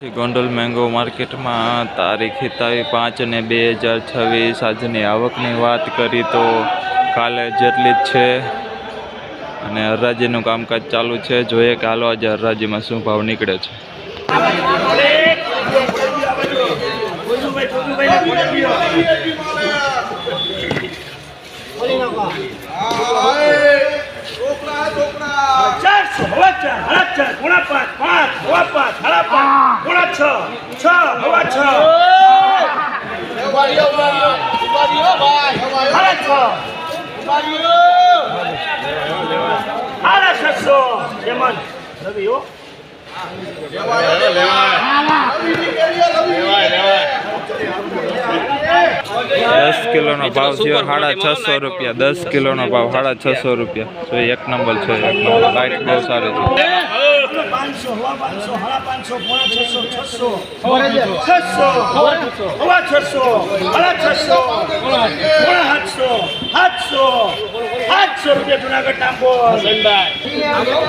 Gondal mango માર્કેટમાં તારીખ 27/5/2026 આજની આવકની વાત કરી તો કાલે જેટલી જ છે અને હરાજીનું કામકાજ ચાલુ છે। જોઈએ કે હાલો આજે હરાજીમાં શું ભાવ નીકળે છે। दस किलो नो भाव है 650 रुपया। 10 किलो नो भाव 650 रुपया। तो एक नंबर है, एक नंबर लाइट बहुत सारी है।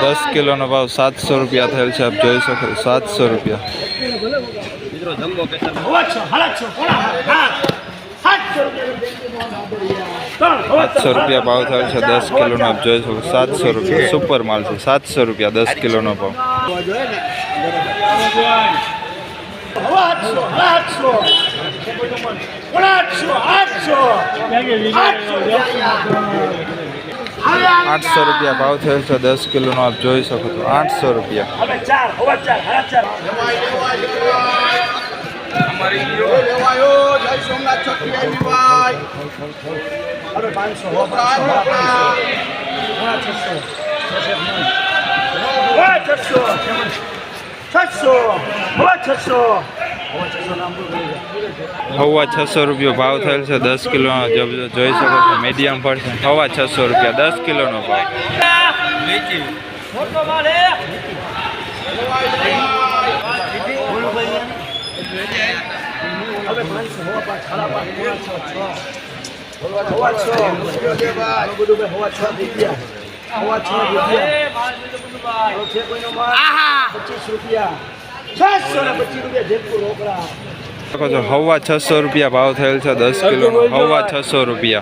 10 किलो नो भाव 700 रुपया थे। आप જોઈ શકો 700 रुपया। 700 रुपया भाव थे 10 किलो नो। आप જોઈ શકો 700 रुपया। सुपर माल है। 700 रुपया 10 किलो नो भाव। 800 रुपया भाव थे 10 किलो नो। आप જોઈ શકો तो 800 रुपया। हवा 600 रुपया भाव थे 10 किलो। जब જોઈ શકો છો मीडियम पर हवा 600 रुपया 10 किलो नो भाव। हवा 600 रुपया भाव थे 10 किलो। हवा 600 रुपया।